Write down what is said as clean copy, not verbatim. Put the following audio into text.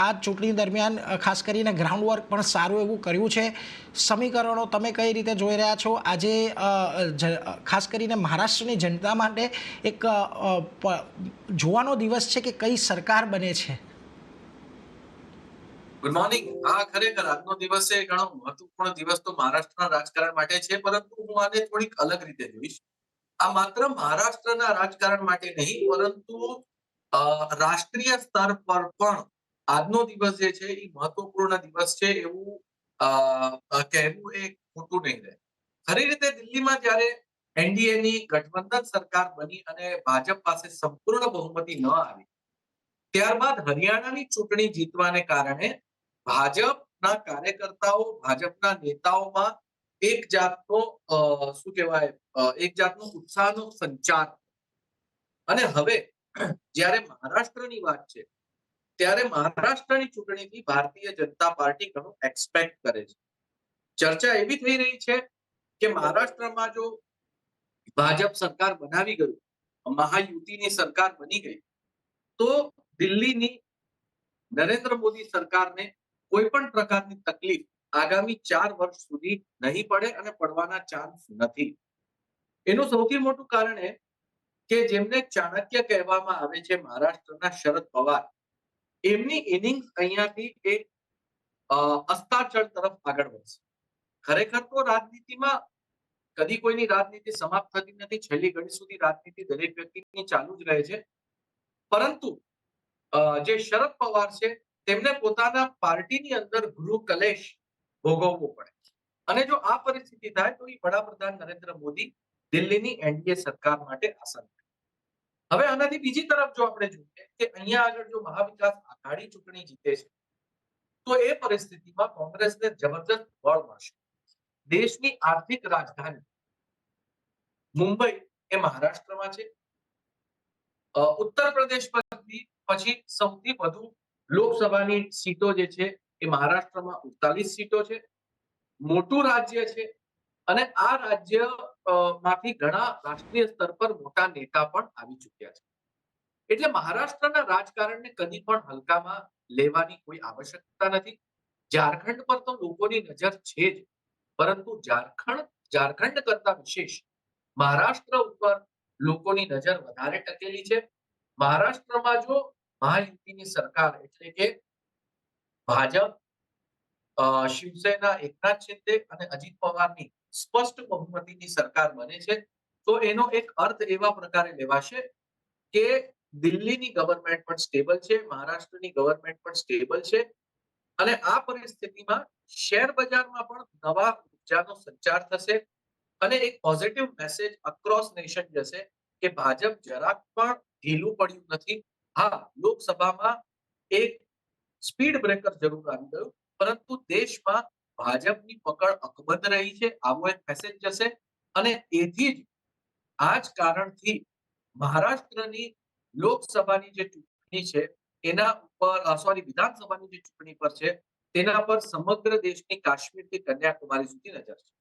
આ ચૂંટણી દરમિયાન ખાસ કરીને ગ્રાઉન્ડ વર્ક પણ સારું એવું કર્યું છે. સમીકરણો તમે કઈ રીતે જોઈ રહ્યા છો આજે? ખાસ કરીને મહારાષ્ટ્રની જનતા માટે એક જોવાનો દિવસ છે કે કઈ સરકાર બને છે. Good morning. હા, ખરેખર આજનો દિવસ છે ઘણો મહત્વપૂર્ણ દિવસ તો મહારાષ્ટ્રના રાજકારણ માટે છે, પરંતુ હું આને થોડીક અલગ રીતે જોઈશ. આ માત્ર મહારાષ્ટ્રના રાજકારણ માટે નહીં, પરંતુ રાષ્ટ્રીય સ્તર પર પણ આજનો દિવસ જે છે એ મહત્વપૂર્ણ દિવસ છે એવું કહેવું એ ખોટું નહીં રહે. ખરી રીતે દિલ્હીમાં જ્યારે એનડીએની ગઠબંધન સરકાર બની અને ભાજપ પાસે સંપૂર્ણ બહુમતી ન આવી, ત્યારબાદ હરિયાણાની ચૂંટણી જીતવાને કારણે ભાજપના કાર્યકર્તાઓ, ભાજપના નેતાઓમાં એક જાતનો શું કહેવાય, એક જાતનો ઉત્સાહનો સંચાર. અને હવે જ્યારે મહારાષ્ટ્રની વાત છે, ત્યારે મહારાષ્ટ્રની ચૂંટણીથી ભારતીય જનતા પાર્ટી ઘણું એક્સપેક્ટ કરે છે. ચર્ચા એવી થઈ રહી છે કે મહારાષ્ટ્રમાં જો ભાજપ સરકાર બનાવી ગયું, મહાયુતિની સરકાર બની ગઈ, તો દિલ્હીની નરેન્દ્ર મોદી સરકારને કોઈ પણ પ્રકારની તકલીફ આગામી 4 વર્ષ સુધી નહીં પડે અને પડવાના ચાન્સ નથી. એનું સૌથી મોટું કારણ એ કે જેમને ચાણક્ય કહેવામાં આવે છે, મહારાષ્ટ્રના શરદ પવાર, એમની ઇનિંગ્સ અહીંયાથી એક અસ્તાચળ તરફ આગળ વધશે. ખરેખર તો રાજનીતિમાં કદી કોઈની રાજનીતિ સમાપ્ત થતી નથી. છેલ્લી ઘડી સુધી રાજનીતિ દરેક વ્યક્તિની ચાલુ જ રહે છે. પરંતુ જે શરદ પવાર છે, તેમને પોતાના પાર્ટીની અંદર ગૃહ કલેશ ભોગવવો પડે. અને જો આ પરિસ્થિતિ થાય તો એ વડાપ્રધાન નરેન્દ્ર મોદી દિલ્હીની એનડીએ સરકાર માટે આસાન થાય. હવે આનાથી બીજી તરફ જો આપણે જોઈએ કે અહીંયા આગળ જો મહાવિકાસ આઘાડી ચૂંટણી જીતે છે, તો એ પરિસ્થિતિમાં કોંગ્રેસને જબરદસ્ત બળ મળશે. દેશની આર્થિક રાજધાની મુંબઈ એ મહારાષ્ટ્રમાં છે. ઉત્તર પ્રદેશ પછી સૌથી વધુ લોકસભાની સીટો જે છે એ મહારાષ્ટ્રમાં 48 સીટો છે. મોટું રાજ્ય છે અને આ રાજ્ય માંથી ઘણા રાષ્ટ્રીય સ્તર પર મોટા નેતા પણ આવી ચૂક્યા છે. એટલે મહારાષ્ટ્રના રાજકારણને કદી પણ હલકામાં લેવાની કોઈ આવશ્યકતા નથી. ઝારખંડ પર તો લોકોની નજર છે જ, પરંતુ ઝારખંડ કરતા વિશેષ મહારાષ્ટ્ર ઉપર લોકોની નજર વધારે ટકેલી છે. મહારાષ્ટ્રમાં જો મહાયુતિની સરકાર એટલે કે ભાજપ, શિવસેના, એકનાથ શિંદે અને અજીત પવારની સ્પષ્ટ બહુમતીની સરકાર બને છે, તો એનો એક અર્થ એવા પ્રકારે લેવાશે કે દિલ્હીની ગવર્નમેન્ટ પણ સ્ટેબલ છે, મહારાષ્ટ્રની ગવર્નમેન્ટ પણ સ્ટેબલ છે. અને આ પરિસ્થિતિમાં શેર બજારમાં પણ નવા ઉર્જાનો સંચાર થશે અને એક પોઝિટિવ મેસેજ અક્રોસ નેશન જશે કે ભાજપ જરાક પણ ઢીલું પડ્યું નથી. હા, લોકસભામાં એક સ્પીડ બ્રેકર જરૂર આવી ગયું, પરંતુ દેશમાં ભાજપની પકડ અકબંધ રહી છે, આવો એક મેસેજ જશે. અને એથી જ આ જ કારણથી મહારાષ્ટ્રની લોકસભાની જે ચૂંટણી છે એના ઉપર વિધાનસભાની જે ચૂંટણી પર છે તેના પર સમગ્ર દેશની કાશ્મીરથી કન્યાકુમારી સુધી નજર છે.